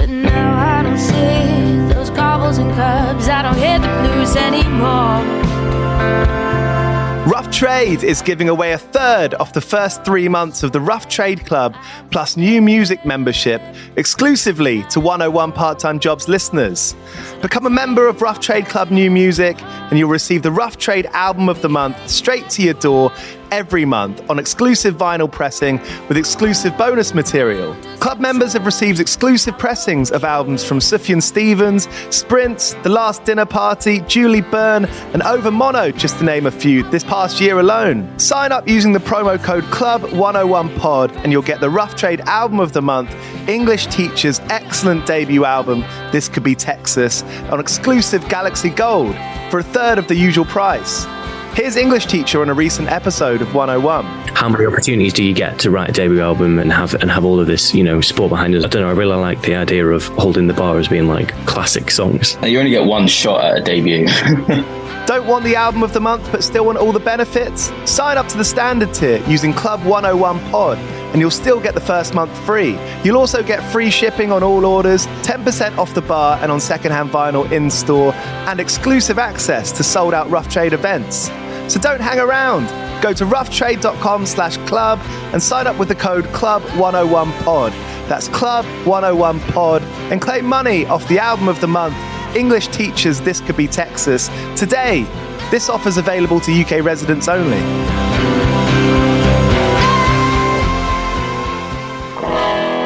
But now I don't see those cobbles and curbs. I don't hear the blues anymore. Rough Trade is giving away a third of the first 3 months of the Rough Trade Club plus new music membership exclusively to 101 Part-Time Jobs listeners. Become a member of Rough Trade Club New Music and you'll receive the Rough Trade Album of the Month straight to your door every month on exclusive vinyl pressing with exclusive bonus material. Club members have received exclusive pressings of albums from Sufjan Stevens, Sprints, The Last Dinner Party, Julie Byrne and Over Mono, just to name a few, this past year alone. Sign up using the promo code CLUB101POD and you'll get the Rough Trade Album of the Month, English Teacher's excellent debut album, This Could Be Texas, on exclusive Galaxy Gold for a third of the usual price. Here's English Teacher on a recent episode of 101. How many opportunities do you get to write a debut album and have all of this, sport behind us? I don't know, I really like the idea of holding the bar as being like classic songs. You only get one shot at a debut. Don't want the album of the month but still want all the benefits? Sign up to the standard tier using Club 101 Pod and you'll still get the first month free. You'll also get free shipping on all orders, 10% off the bar and on secondhand vinyl in store, and exclusive access to sold out Rough Trade events. So don't hang around. Go to roughtrade.com/club and sign up with the code CLUB101POD. That's CLUB101POD and claim money off the album of the month, English Teachers This Could Be Texas, today. This offer's available to UK residents only.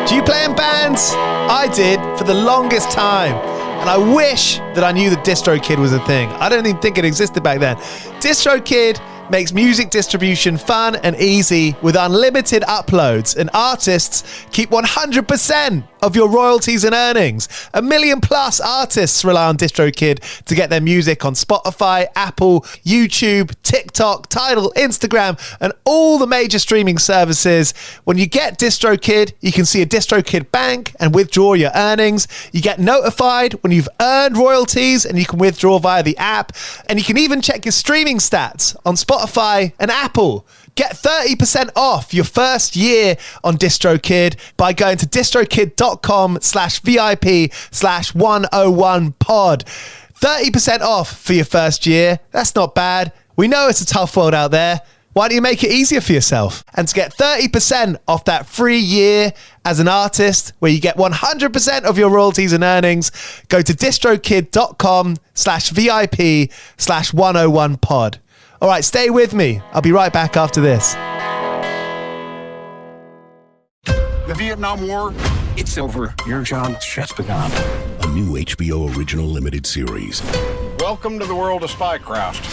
Do you play in bands? I did for the longest time. And I wish that I knew that DistroKid was a thing. I don't even think it existed back then. DistroKid makes music distribution fun and easy with unlimited uploads, and artists keep 100% of your royalties and earnings. 1 million plus artists rely on DistroKid to get their music on Spotify, Apple, YouTube, TikTok, Tidal, Instagram, and all the major streaming services. When you get DistroKid, you can see a DistroKid bank and withdraw your earnings. You get notified when you've earned royalties and you can withdraw via the app. And you can even check your streaming stats on Spotify and Apple. Get 30% off your first year on DistroKid by going to distrokid.com/VIP/101pod. 30% off for your first year. That's not bad. We know it's a tough world out there. Why don't you make it easier for yourself? And to get 30% off that free year as an artist, where you get 100% of your royalties and earnings, go to distrokid.com/VIP/101pod. All right, stay with me. I'll be right back after this. The Vietnam War, it's over. Your job has just begun. A new HBO original limited series. Welcome to the world of spycraft.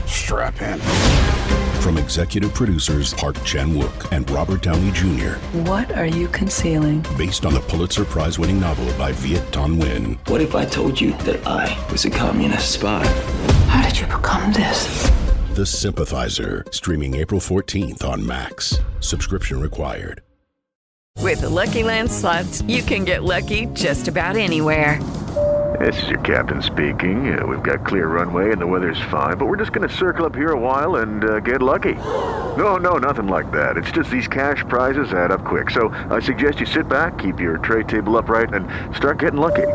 Strap in. From executive producers Park Chan-wook and Robert Downey Jr. What are you concealing? Based on the Pulitzer Prize-winning novel by Viet Thanh Nguyen. What if I told you that I was a communist spy? How did you become this? The Sympathizer, streaming April 14th on Max. Subscription required. With the Lucky Land Slots, you can get lucky just about anywhere. This is your captain speaking. We've got clear runway and the weather's fine, but we're just going to circle up here a while and get lucky. No, nothing like that. It's just these cash prizes add up quick. So I suggest you sit back, keep your tray table upright, and start getting lucky.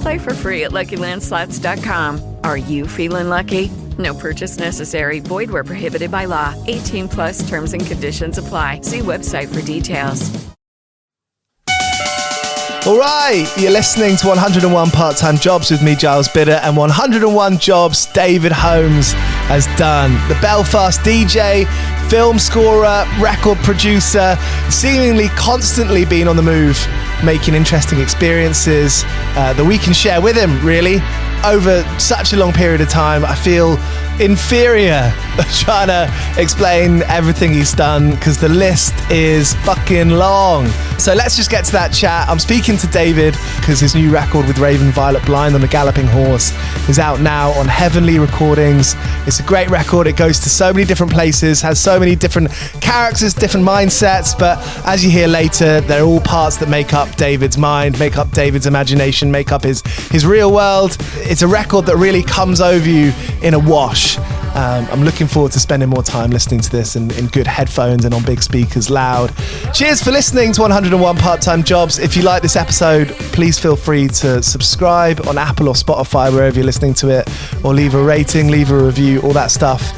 Play for free at LuckyLandSlots.com. Are you feeling lucky? No purchase necessary. Void where prohibited by law. 18 plus terms and conditions apply. See website for details. All right, you're listening to 101 Part-Time Jobs with me, Giles Bidder, and 101 Jobs David Holmes has done. The Belfast DJ, film scorer, record producer, seemingly constantly been on the move, making interesting experiences that we can share with him, really. Over such a long period of time, I feel inferior trying to explain everything he's done because the list is fucking long. So let's just get to that chat. I'm speaking to David because his new record with Raven Violet, Blind on a Galloping Horse, is out now on Heavenly Recordings. It's a great record. It goes to so many different places, has so many different characters, different mindsets, but as you hear later, they're all parts that make up David's mind, make up David's imagination, make up his real world. It's a record that really comes over you in a wash. I'm looking forward to spending more time listening to this in good headphones and on big speakers loud. Cheers for listening to 101 Part-Time Jobs. If you like this episode, please feel free to subscribe on Apple or Spotify, wherever you're listening to it, or leave a rating, leave a review, all that stuff.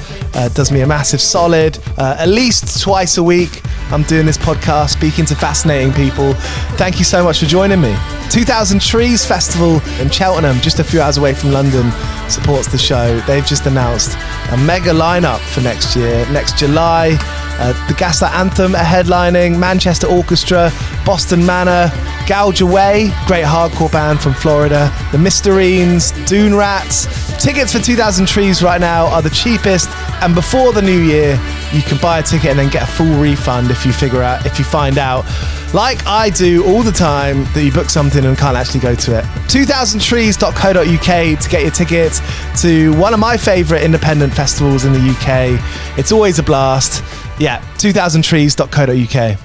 Does me a massive solid. At least twice a week, I'm doing this podcast, speaking to fascinating people. Thank you so much for joining me. 2000 Trees Festival in Cheltenham, just a few hours away from London, supports the show. They've just announced a mega lineup for next year. Next July, the Gaslight Anthem are headlining, Manchester Orchestra, Boston Manor, Gouge Away, great hardcore band from Florida, the Mysterines, Dune Rats. Tickets for 2000 Trees right now are the cheapest, and before the new year, you can buy a ticket and then get a full refund if you find out, like I do all the time, that you book something and can't actually go to it. 2000trees.co.uk to get your tickets to one of my favourite independent festivals in the UK. It's always a blast. Yeah, 2000trees.co.uk.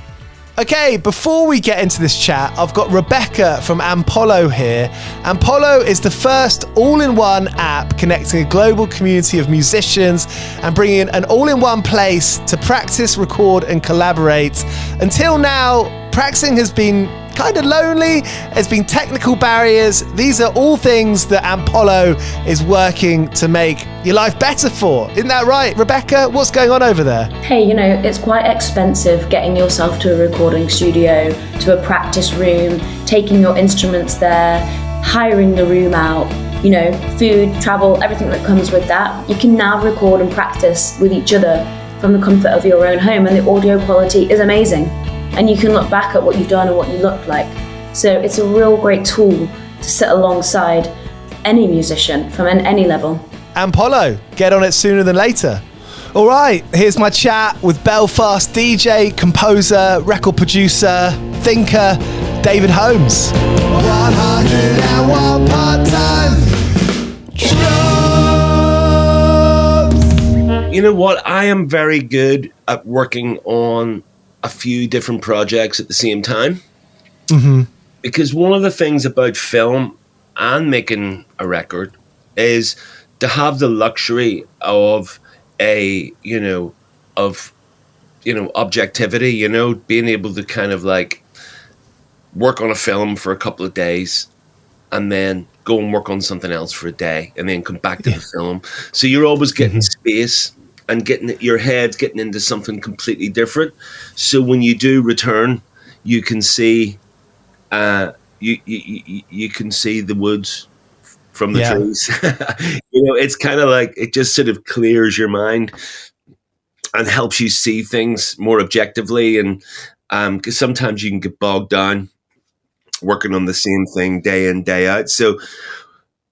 Okay, before we get into this chat, I've got Rebecca from Ampolo here. Ampolo is the first all-in-one app connecting a global community of musicians and bringing an all-in-one place to practice, record, and collaborate. Until now, practicing has been kind of lonely. There's been technical barriers. These are all things that Ampolo is working to make your life better for. Isn't that right, Rebecca? What's going on over there? Hey, it's quite expensive getting yourself to a recording studio, to a practice room, taking your instruments there, hiring the room out, food, travel, everything that comes with that. You can now record and practice with each other from the comfort of your own home, and the audio quality is amazing. And you can look back at what you've done and what you look like. So it's a real great tool to sit alongside any musician from any level. Ampolo, get on it sooner than later. All right, here's my chat with Belfast DJ, composer, record producer, thinker, David Holmes. 101 part-time jobs. You know what? I am very good at working on a few different projects at the same time. Mm-hmm. Because one of the things about film and making a record is to have the luxury of objectivity, being able to kind of like work on a film for a couple of days and then go and work on something else for a day and then come back to the film. So you're always getting space and your head's getting into something completely different. So when you do return, you can see you can see the woods from the trees. It's kind of like it just sort of clears your mind and helps you see things more objectively. And because sometimes you can get bogged down working on the same thing day in, day out. So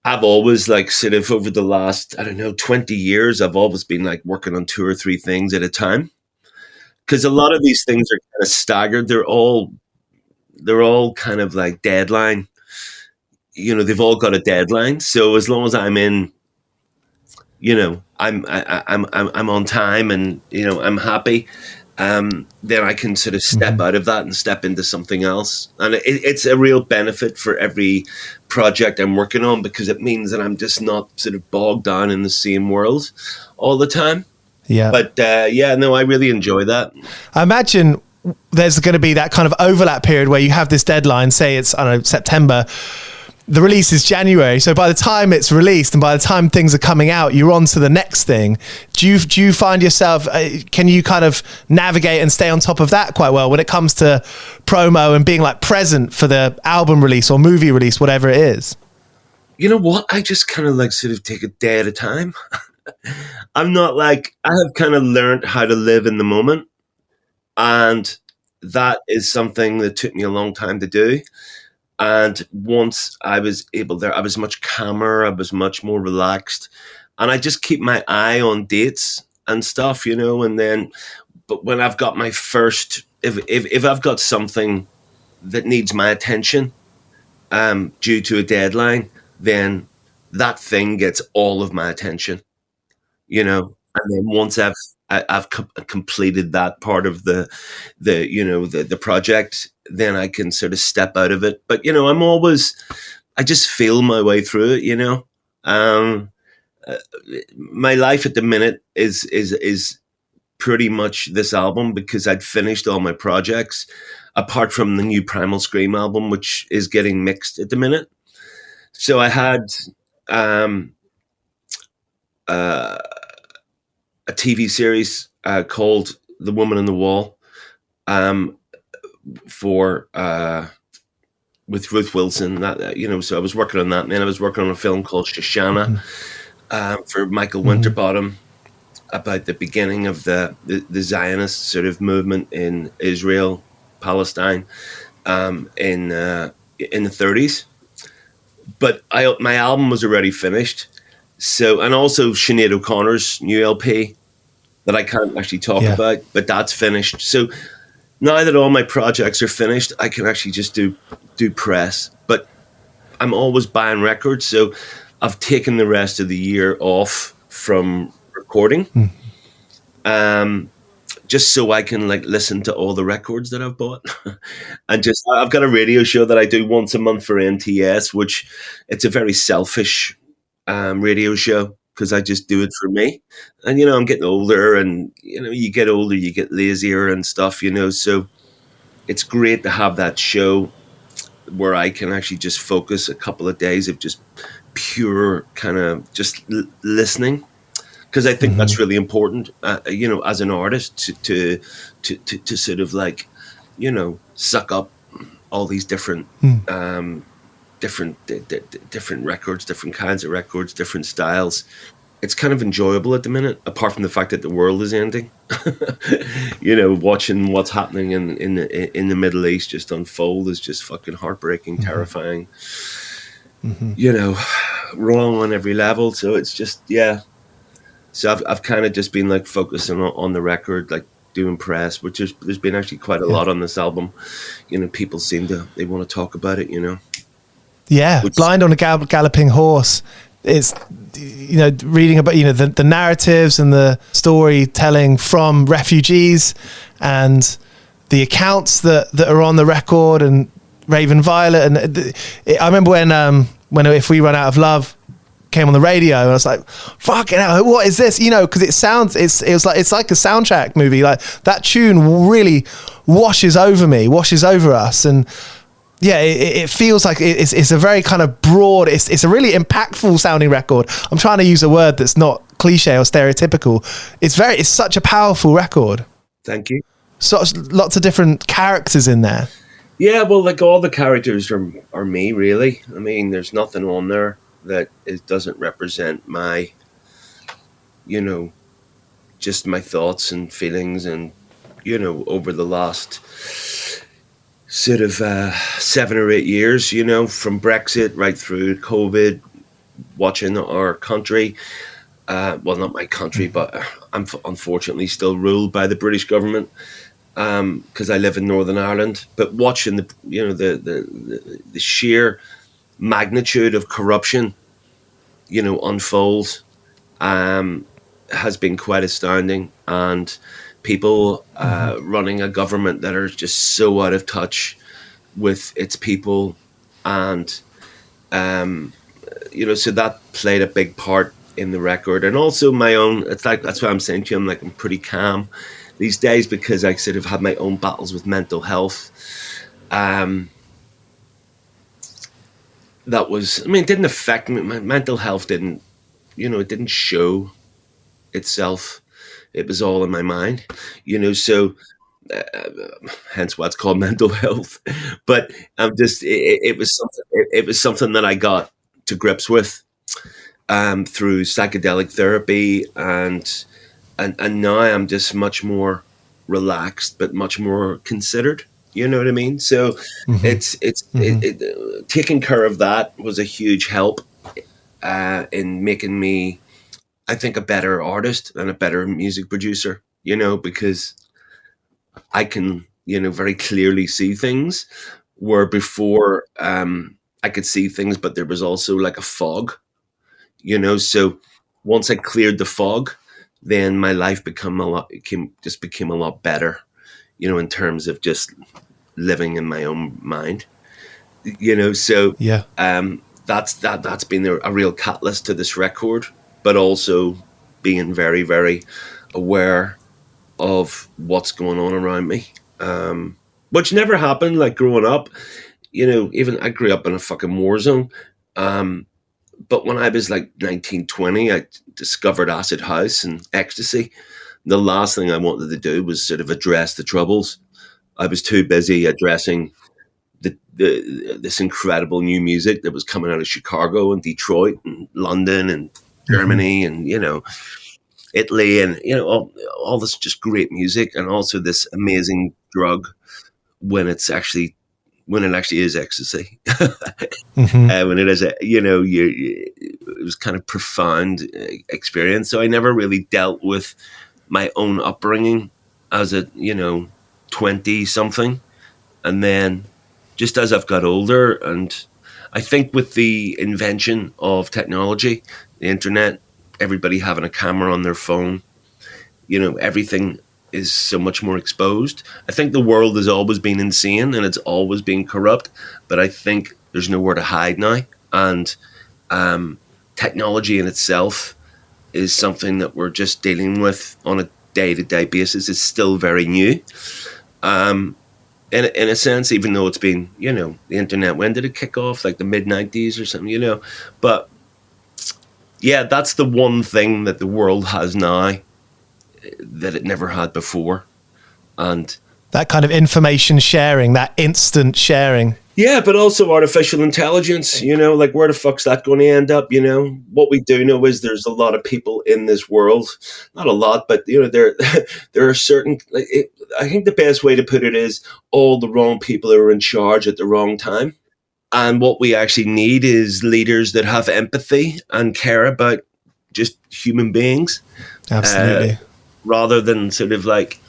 I've always sort of over the last, 20 years, I've always been working on 2 or 3 things at a time. Because a lot of these things are kind of staggered. They're all kind of like deadline. They've all got a deadline. So as long as I'm in, I'm on time and, I'm happy, then I can sort of step out of that and step into something else. And it's a real benefit for every project I'm working on because it means that I'm just not sort of bogged down in the same world all the time. Yeah. But I really enjoy that. I imagine there's going to be that kind of overlap period where you have this deadline, say it's, September. The release is January, so by the time it's released and by the time things are coming out, you're on to the next thing. Do you find yourself, can you kind of navigate and stay on top of that quite well when it comes to promo and being present for the album release or movie release, whatever it is? You know what? I just kind of sort of take a day at a time. I'm not I have kind of learned how to live in the moment, and that is something that took me a long time to do. And once I was able there, I was much calmer, I was much more relaxed. And I just keep my eye on dates and stuff, and then, but when I've got my first, if I've got something that needs my attention due to a deadline, then that thing gets all of my attention, and then once I've completed that part of the project, then I can sort of step out of it. But I just feel my way through it, my life at the minute is pretty much this album, because I'd finished all my projects apart from the new Primal Scream album, which is getting mixed at the minute. So I had a TV series called The Woman in the Wall, for with Ruth Wilson. That, you know, so I was working on that, and then I was working on a film called Shoshana for Michael Winterbottom, about the beginning of the Zionist sort of movement in Israel, Palestine, in the 30s. But my album was already finished. So, and also Sinead O'Connor's new LP that I can't actually talk about, but that's finished. So now that all my projects are finished, I can actually just do press. But I'm always buying records, so I've taken the rest of the year off from recording, just so I can like listen to all the records that I've bought. And just, I've got a radio show that I do once a month for NTS, which it's a very selfish radio show, because I just do it for me. And, you know, I'm getting older, and, you know, you get older, you get lazier and stuff, you know, so it's great to have that show where I can actually just focus a couple of days of just pure kind of just listening, because I think that's really important, you know, as an artist to sort of like, you know, suck up all these different different records, different kinds of records, different styles. It's kind of enjoyable at the minute, apart from the fact that the world is ending. You know, watching what's happening in the Middle East just unfold is just fucking heartbreaking, terrifying. You know, wrong on every level. So it's just, yeah. So I've kind of just been like focusing on the record, like doing press, which is, there's been actually quite a lot on this album. You know, people they want to talk about it, you know. Yeah, Blind on a Galloping Horse. It's, you know, reading about, you know, the narratives and the storytelling from refugees and the accounts that are on the record, and Raven Violet. And I remember when If We Run Out of Love came on the radio, and I was like, fucking hell, what is this? You know, because it's like a soundtrack movie. Like, that tune really washes over us. And yeah, it feels like it's a very kind of broad, it's a really impactful sounding record. I'm trying to use a word that's not cliche or stereotypical. It's such a powerful record. Thank you. So lots of different characters in there. Yeah, well, like all the characters are me, really. I mean, there's nothing on there that doesn't represent my, you know, just my thoughts and feelings, and, you know, over the last sort of 7 or 8 years, you know, from Brexit right through COVID, watching our country, well, not my country, but I'm unfortunately still ruled by the British government, because I live in Northern Ireland. But watching the sheer magnitude of corruption, you know, unfold, has been quite astounding. And people running a government that are just so out of touch with its people, and you know, so that played a big part in the record. And also my own, it's like, that's why I'm saying to you, I'm pretty calm these days, because I sort of had my own battles with mental health. That was, I mean, it didn't affect me. My mental health didn't, you know, it didn't show itself. It was all in my mind, you know, so hence why it's called mental health. But I'm just, it was something that I got to grips with through psychedelic therapy, and now I'm just much more relaxed, but much more considered. You know what I mean? So taking care of that was a huge help in making me, I think, a better artist and a better music producer, you know, because I can, you know, very clearly see things where before I could see things, but there was also like a fog, you know. So once I cleared the fog, then my life became a lot better, you know, in terms of just living in my own mind, you know. So yeah, that's been a real catalyst to this record. but also being very, very aware of what's going on around me, which never happened. Like growing up, even I grew up in a fucking war zone. But when I was like 19, 20, I discovered acid house and ecstasy. The last thing I wanted to do was sort of address the troubles. I was too busy addressing this incredible new music that was coming out of Chicago and Detroit and London and Germany and, Italy and, all this just great music, and also this amazing drug when it actually is ecstasy. When it is, it was kind of profound experience. So I never really dealt with my own upbringing as a, 20 something. And then just as I've got older, and I think with the invention of technology, the internet, everybody having a camera on their phone, everything is so much more exposed. I think the world has always been insane and it's always been corrupt, but I think there's nowhere to hide now. And technology in itself is something that we're just dealing with on a day-to-day basis. It's still very new. In a sense, even though it's been, the internet, when did it kick off? Like the mid-90s or something, But yeah, that's the one thing that the world has now that it never had before. And that kind of information sharing, that instant sharing. Yeah, but also artificial intelligence, like where the fuck's that going to end up, What we do know is there's a lot of people in this world, not a lot, but, there are certain, I think the best way to put it is all the wrong people are in charge at the wrong time. And what we actually need is leaders that have empathy and care about just human beings. Absolutely. Rather than sort of like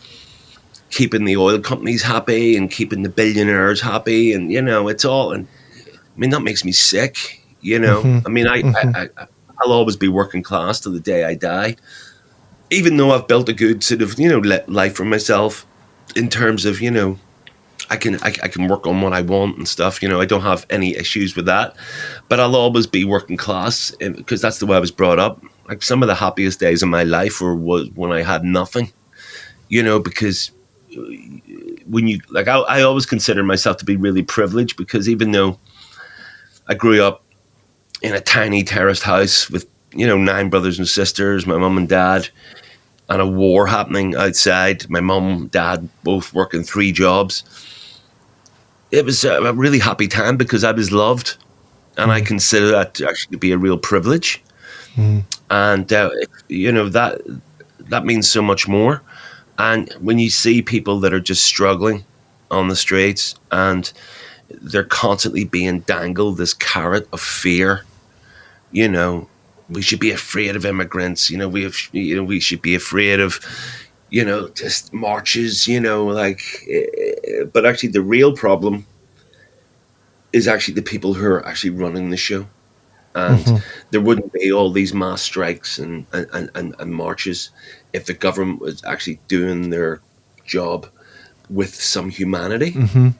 keeping the oil companies happy and keeping the billionaires happy. And, it's all, and I mean, that makes me sick, I mean, I'll always be working class till the day I die, even though I've built a good sort of, life for myself in terms of, I can work on what I want and stuff, I don't have any issues with that, but I'll always be working class because that's the way I was brought up. Like some of the happiest days of my life was when I had nothing, because when you like, I always consider myself to be really privileged because even though I grew up in a tiny terraced house with 9 brothers and sisters, my mum and dad, and a war happening outside, my mum, dad both working 3 jobs, it was a really happy time because I was loved, and I consider that to actually be a real privilege. And that means so much more. And when you see people that are just struggling on the streets and they're constantly being dangled this carrot of fear, we should be afraid of immigrants. We should be afraid of, just marches. But actually, the real problem is actually the people who are actually running the show, and there wouldn't be all these mass strikes and marches if the government was actually doing their job with some humanity.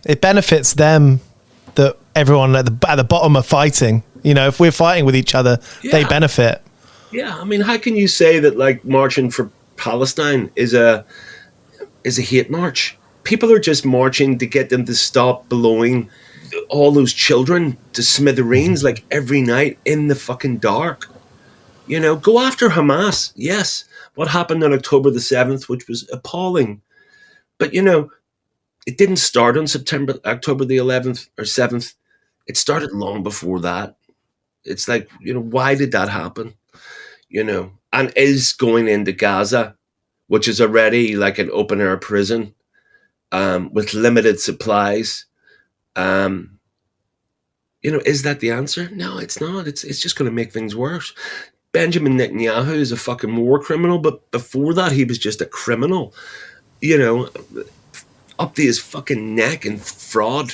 It benefits them that everyone at the bottom are fighting. If we're fighting with each other, they benefit. Yeah, I mean, how can you say that like marching for Palestine is a hate march? People are just marching to get them to stop blowing all those children to smithereens like every night in the fucking dark. Go after Hamas. Yes, what happened on October the 7th, which was appalling. But, it didn't start on October the 11th or 7th. It started long before that. It's like, why did that happen? And is going into Gaza, which is already like an open air prison with limited supplies, is that the answer? No, it's not. It's just going to make things worse. Benjamin Netanyahu is a fucking war criminal, but before that, he was just a criminal, up to his fucking neck in fraud,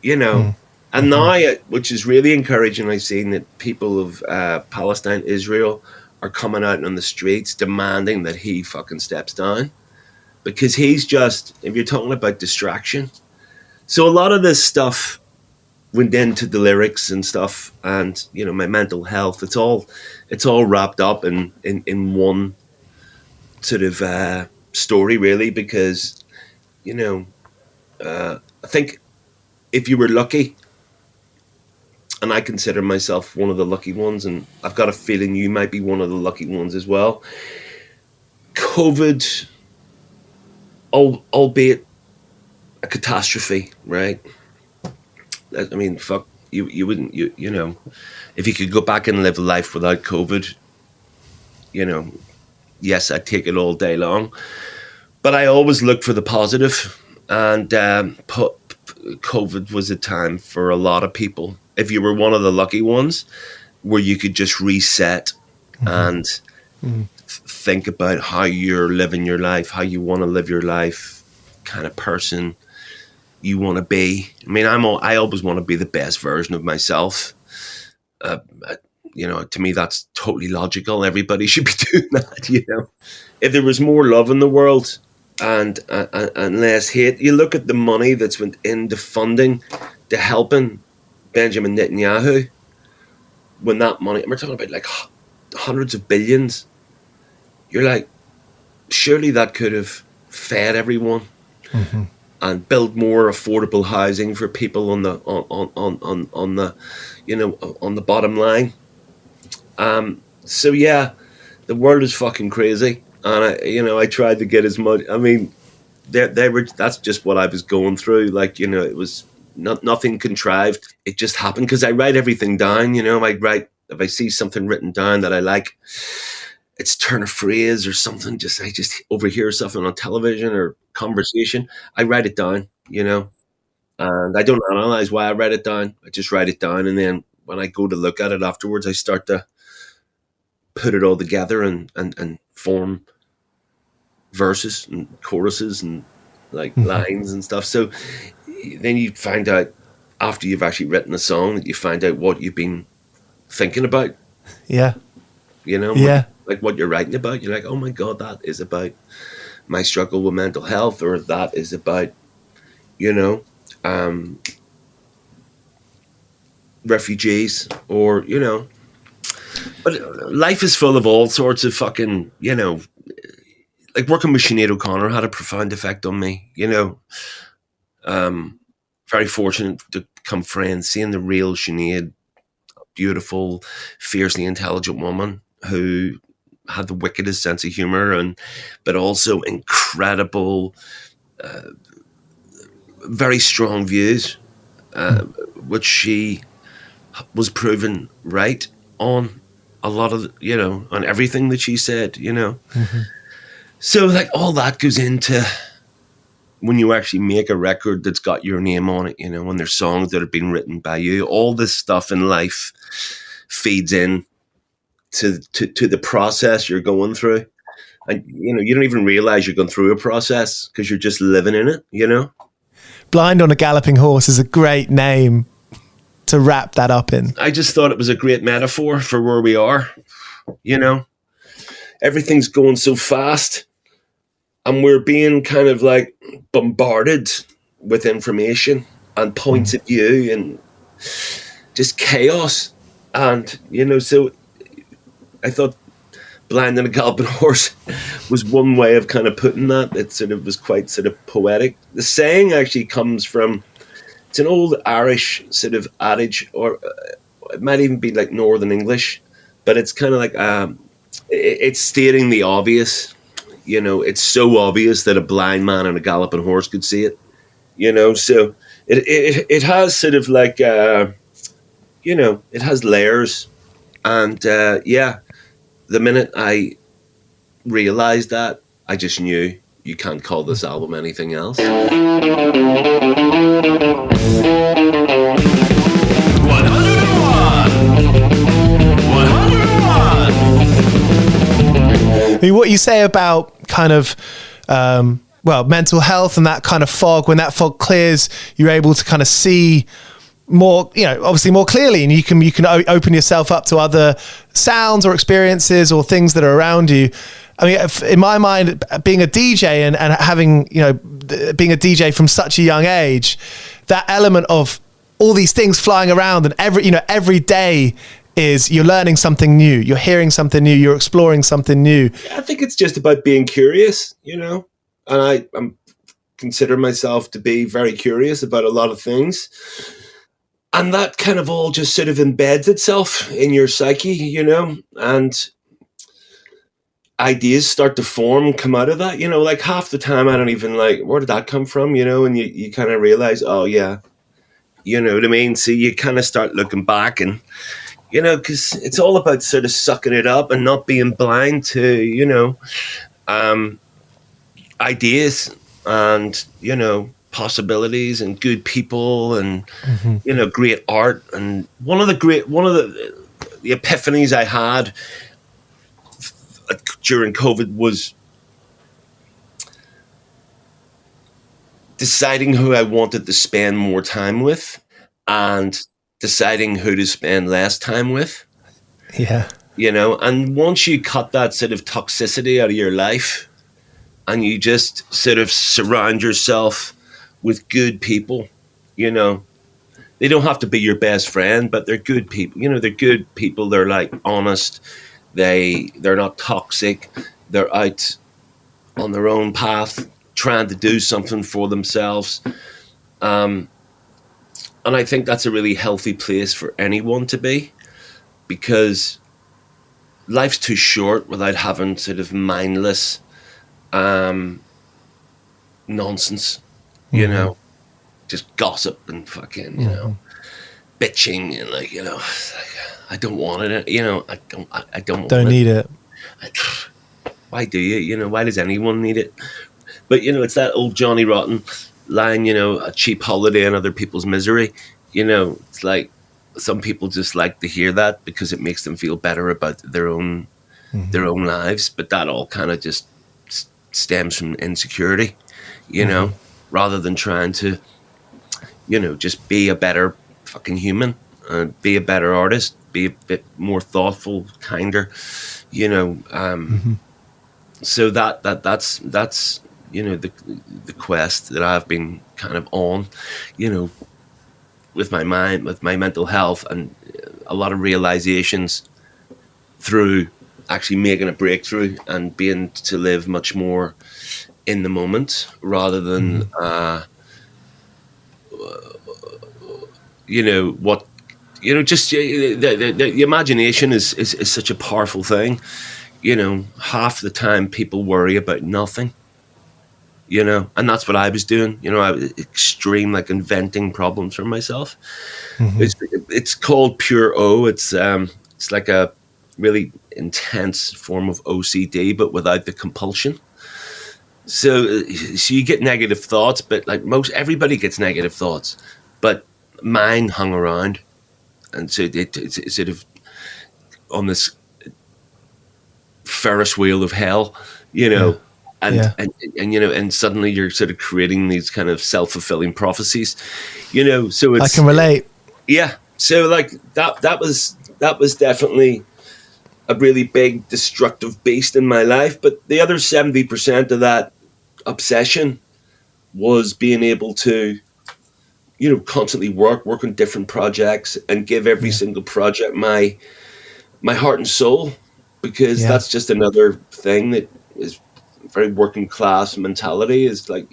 And now, which is really encouraging, I've seen that people of Palestine, Israel, are coming out on the streets demanding that he fucking steps down. Because he's just, if you're talking about distraction. So a lot of this stuff went into the lyrics and stuff, and you know, my mental health. It's all wrapped up in one sort of story, really, because you know, I think if you were lucky, and I consider myself one of the lucky ones, and I've got a feeling you might be one of the lucky ones as well. COVID, albeit a catastrophe, right? I mean, fuck, you wouldn't, you know, if you could go back and live life without COVID, you know, yes, I'd take it all day long. But I always look for the positive, and COVID was a time for a lot of people, if you were one of the lucky ones, where you could just reset and think about how you're living your life, how you want to live your life, kind of person you want to be. I mean, I always want to be the best version of myself. You know, to me, that's totally logical. Everybody should be doing that, you know. If there was more love in the world and less hate, you look at the money that's went into funding, to helping Benjamin Netanyahu, when that money, and we're talking about like hundreds of billions, you're like, surely that could have fed everyone and build more affordable housing for people on the you know, on the bottom line. So yeah, the world is fucking crazy, and I tried to get as much. I mean, that's just what I was going through. Like, you know, it was nothing contrived. It just happened because I write everything down. You know, I write, if I see something written down that I like, it's turn of phrase or something. I just overhear something on television or conversation. I write it down. You know, and I don't analyze why I write it down. I just write it down, and then when I go to look at it afterwards, I start to put it all together and form verses and choruses and like lines and stuff. So then you find out, after you've actually written a song, that you find out what you've been thinking about. Yeah. You know? Yeah. Like what you're writing about. You're like, oh my God, that is about my struggle with mental health, or that is about, you know, refugees, or, you know. But life is full of all sorts of fucking, you know, like working with Sinead O'Connor had a profound effect on me, you know. Very fortunate to become friends, seeing the real Sinead, beautiful, fiercely intelligent woman who had the wickedest sense of humor, but also incredible, very strong views, which she was proven right on a lot of, you know, on everything that she said, you know. So like all that goes into when you actually make a record that's got your name on it, you know, when there's songs that have been written by you. All this stuff in life feeds in to the process you're going through. And, you know, you don't even realize you're going through a process because you're just living in it, you know. Blind on a Galloping Horse is a great name to wrap that up in. I just thought it was a great metaphor for where we are, you know. Everything's going so fast, and we're being kind of like bombarded with information and points of view and just chaos. And, you know, so I thought Blind on a Galloping Horse was one way of kind of putting that. It sort of was quite sort of poetic. The saying actually comes from, it's an old Irish sort of adage, or it might even be like Northern English, but it's kind of like, it's stating the obvious. You know, it's so obvious that a blind man on a galloping horse could see it, you know. So it has sort of like, you know, it has layers. And yeah, the minute I realized that, I just knew you can't call this album anything else. 101. I mean, what you say about kind of, well, mental health and that kind of fog, when that fog clears, you're able to kind of see more, you know, obviously more clearly, and you can open yourself up to other sounds or experiences or things that are around you. I mean, in my mind, being a DJ and having, you know, being a DJ from such a young age, that element of all these things flying around, and every day is you're learning something new, you're hearing something new, you're exploring something new. I think it's just about being curious, and I'm consider myself to be very curious about a lot of things. And that kind of all just sort of embeds itself in your psyche, and ideas start to form, come out of that, like half the time I don't even where did that come from, and you kind of realize, oh yeah, you know what I mean? So you kind of start looking back and, because it's all about sort of sucking it up and not being blind to, ideas and, possibilities and good people and, great art. And one of the epiphanies I had during COVID was deciding who I wanted to spend more time with and deciding who to spend less time with. Yeah. And once you cut that sort of toxicity out of your life and you just sort of surround yourself with good people, they don't have to be your best friend, but they're good people. They're good people. They're honest. They're not toxic. They're out on their own path, trying to do something for themselves. And I think that's a really healthy place for anyone to be, because life's too short without having sort of mindless nonsense, just gossip and fucking, bitching and I don't want it, I don't need it. Why do you? Why does anyone need it? But, it's that old Johnny Rotten line, a cheap holiday in other people's misery. It's like some people just like to hear that because it makes them feel better about their own lives. But that all kind of just stems from insecurity, rather than trying to, just be a better fucking human, be a better artist, be a bit more thoughtful, kinder, So that's the quest that I've been kind of on, with my mind, with my mental health, and a lot of realizations through actually making a breakthrough and being to live much more in the moment rather than, the imagination is such a powerful thing. Half the time people worry about nothing, and that's what I was doing. I was extreme, inventing problems for myself. It's called pure O. It's like a really intense form of OCD, but without the compulsion. So you get negative thoughts, but everybody gets negative thoughts, but mine hung around, and so it's sort of on this Ferris wheel of hell, and suddenly you're sort of creating these kind of self-fulfilling prophecies, so it's, I can relate. Yeah. So that was definitely a really big destructive beast in my life. But the other 70% of that obsession was being able to, constantly work on different projects and give every single project my heart and soul, because that's just another thing that is very working class mentality, is if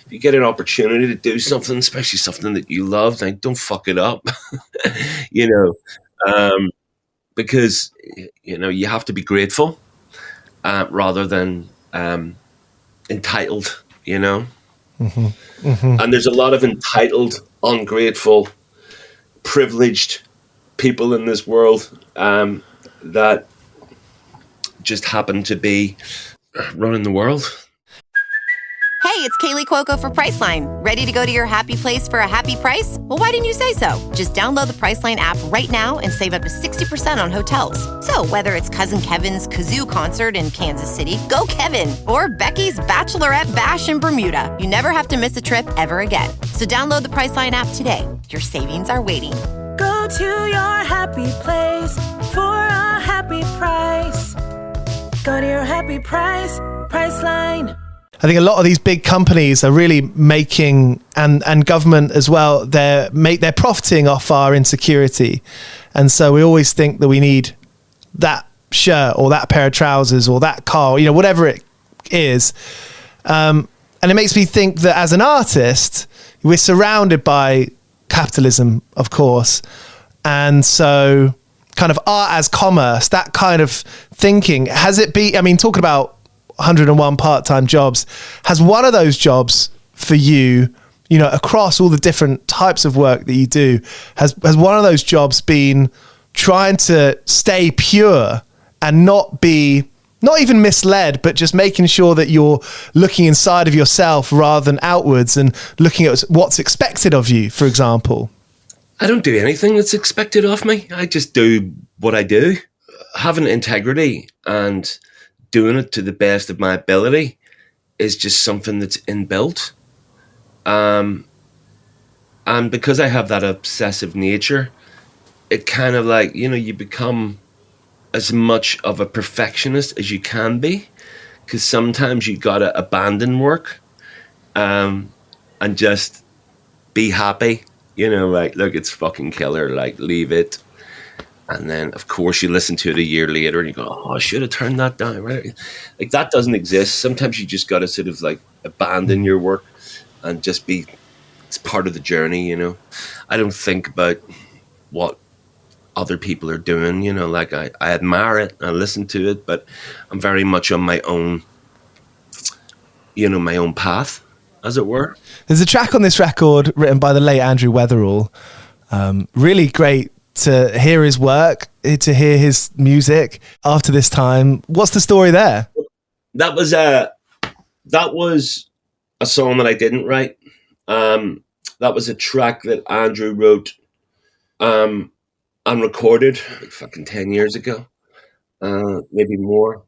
you get an opportunity to do something, especially something that you love, don't fuck it up, because, you have to be grateful rather than entitled, And there's a lot of entitled, ungrateful, privileged people in this world that just happen to be running the world. Hey, it's Kaylee Cuoco for Priceline. Ready to go to your happy place for a happy price? Well, why didn't you say so? Just download the Priceline app right now and save up to 60% on hotels. So whether it's Cousin Kevin's Kazoo Concert in Kansas City, go Kevin, or Becky's Bachelorette Bash in Bermuda, you never have to miss a trip ever again. So download the Priceline app today. Your savings are waiting. Go to your happy place for a happy price. Go to your happy price, Priceline. I think a lot of these big companies are really making, and government as well, they're profiting off our insecurity. And so we always think that we need that shirt or that pair of trousers or that car, you know, whatever it is. And it makes me think that as an artist, we're surrounded by capitalism, of course. And so kind of art as commerce, that kind of thinking, has it been, I mean, talking about 101 part-time jobs, has one of those jobs for you, you know, across all the different types of work that you do, has one of those jobs been trying to stay pure and not even misled, but just making sure that you're looking inside of yourself rather than outwards and looking at what's expected of you, for example? I don't do anything that's expected of me. I just do what I do. Having integrity and doing it to the best of my ability is just something that's inbuilt. And because I have that obsessive nature, it kind of like, you know, you become as much of a perfectionist as you can be, because sometimes you gotta abandon work and just be happy. You know, like, look, it's fucking killer, like, leave it. And then, of course, you listen to it a year later and you go, oh, I should have turned that down. Right? Like, that doesn't exist. Sometimes you just got to sort of, like, abandon your work and just be, it's part of the journey, you know. I don't think about what other people are doing, you know, like, I admire it, I listen to it, but I'm very much on my own, you know, my own path, as it were. There's a track on this record written by the late Andrew Weatherall. Really great to hear his work, to hear his music after this time. What's the story there? That was a song that I didn't write. That was a track that Andrew wrote and recorded like fucking 10 years ago, maybe more.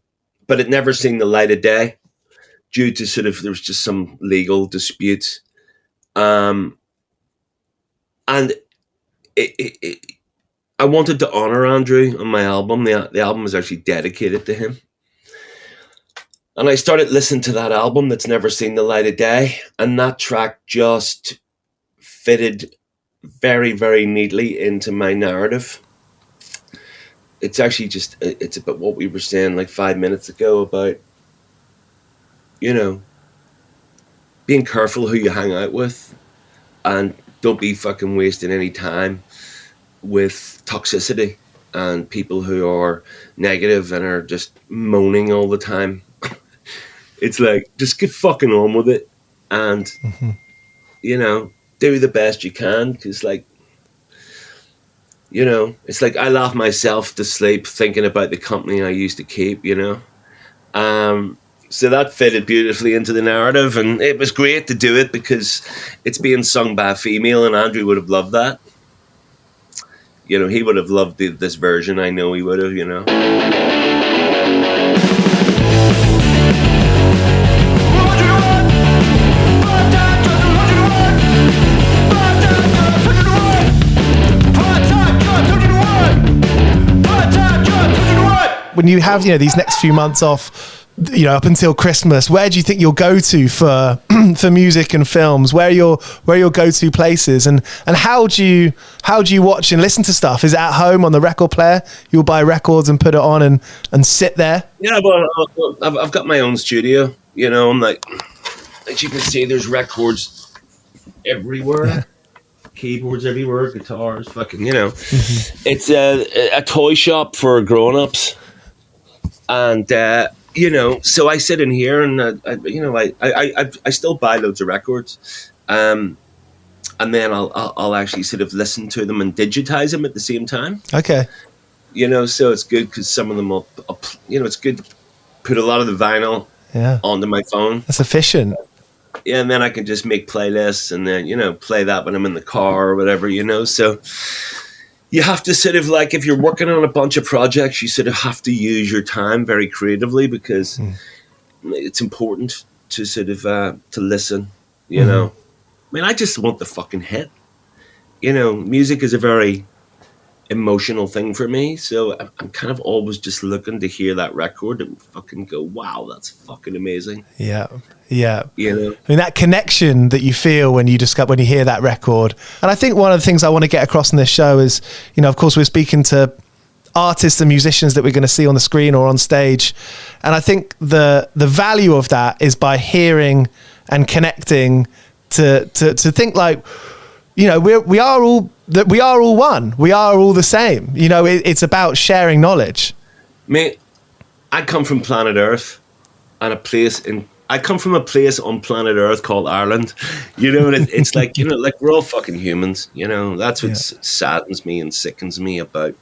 But it never seen the light of day due to sort of, there was just some legal disputes. And I wanted to honor Andrew on my album. The album was actually dedicated to him. And I started listening to that album that's never seen the light of day. And that track just fitted very, very neatly into my narrative. It's actually just, it's about what we were saying like 5 minutes ago about, you know, being careful who you hang out with and don't be fucking wasting any time with toxicity and people who are negative and are just moaning all the time. It's like, just get fucking on with it and, you know, do the best you can, because, like, you know, it's like I laugh myself to sleep thinking about the company I used to keep, you know. So that fitted beautifully into the narrative, and it was great to do it because it's being sung by a female, and Andrew would have loved that. You know, he would have loved this version. I know he would have, you know. When you have, you know, these next few months off, you know, up until Christmas, where do you think you'll go to for for music and films? Where are your go-to places, and how do you watch and listen to stuff? Is it at home on the record player? You'll buy records and put it on and sit there? Yeah, well, I've got my own studio. You know, I'm like, as you can see, there's records everywhere. Yeah. Keyboards everywhere, guitars, fucking, you know. It's a toy shop for grown-ups. And, you know, so I sit in here and, I still buy loads of records. And then I'll actually sort of listen to them and digitize them at the same time. Okay. You know, so it's good because some of them will, you know, it's good to put a lot of the vinyl onto my phone. That's efficient. Yeah, and then I can just make playlists and then, you know, play that when I'm in the car or whatever, you know. So you have to sort of, like, if you're working on a bunch of projects, you sort of have to use your time very creatively because it's important to sort of to listen, you know. I mean, I just want the fucking hit. You know, music is a very emotional thing for me. So I'm kind of always just looking to hear that record and fucking go, wow, that's fucking amazing. Yeah. Yeah. You know? I mean, that connection that you feel when you hear that record. And I think one of the things I want to get across in this show is, you know, of course, we're speaking to artists and musicians that we're going to see on the screen or on stage. And I think the value of that is by hearing and connecting to think like, you know, we are all one. We are all the same. You know, it's about sharing knowledge. Mate, I come from planet Earth and I come from a place on planet Earth called Ireland. You know, and it's like, you know, like we're all fucking humans. You know, that's what saddens me and sickens me about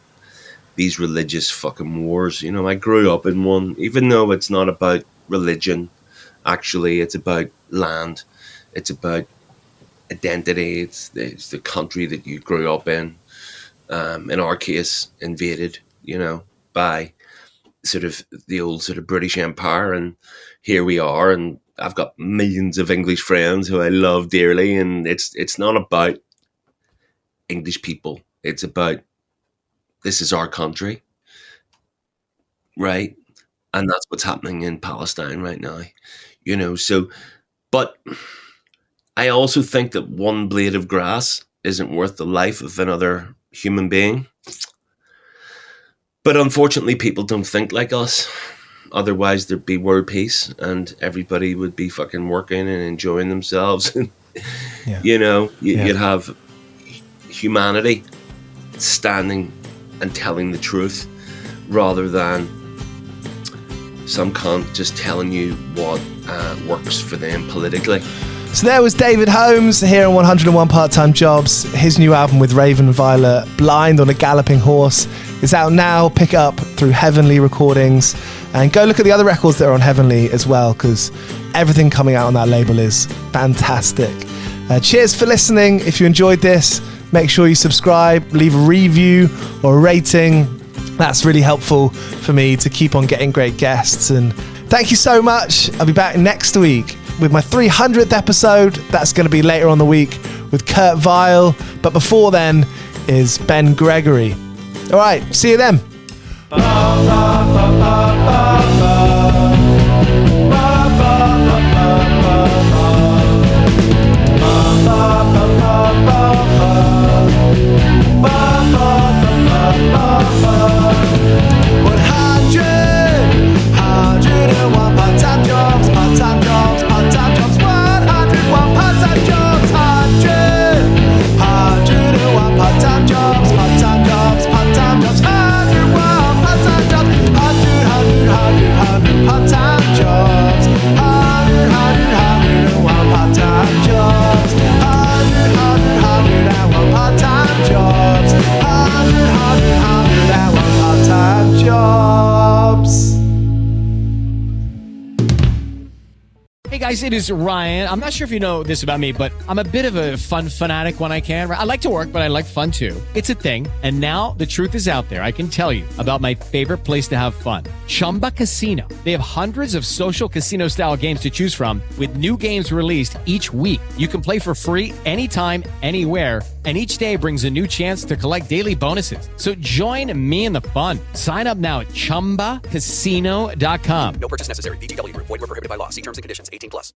these religious fucking wars. You know, I grew up in one, even though it's not about religion. Actually, it's about land. It's about identity. It's the country that you grew up in. In our case, invaded, you know, by sort of the old sort of British Empire, and here we are. And I've got millions of English friends who I love dearly, and it's not about English people. It's about, this is our country, right? And that's what's happening in Palestine right now, you know. So, but I also think that one blade of grass isn't worth the life of another human being. But unfortunately, people don't think like us. Otherwise, there'd be world peace and everybody would be fucking working and enjoying themselves. You know, you'd have humanity standing and telling the truth rather than some cunt just telling you what works for them politically. So there was David Holmes here on 101 Part-Time Jobs. His new album with Raven Violet, Blind on a Galloping Horse, is out now. Pick it up through Heavenly Recordings. And go look at the other records that are on Heavenly as well, because everything coming out on that label is fantastic. Cheers for listening. If you enjoyed this, make sure you subscribe, leave a review or a rating. That's really helpful for me to keep on getting great guests. And thank you so much. I'll be back next week with my 300th episode. That's going to be later on the week with Kurt Vile. But before then is Ben Gregory. All right, see you then. Hey guys, it is Ryan. I'm not sure if you know this about me, but I'm a bit of a fun fanatic when I can. I like to work, but I like fun too. It's a thing. And now the truth is out there. I can tell you about my favorite place to have fun. Chumba Casino. They have hundreds of social casino style games to choose from with new games released each week. You can play for free anytime, anywhere. And each day brings a new chance to collect daily bonuses. So join me in the fun. Sign up now at ChumbaCasino.com. No purchase necessary. VGW Group. Void where prohibited by law. See terms and conditions. 18+.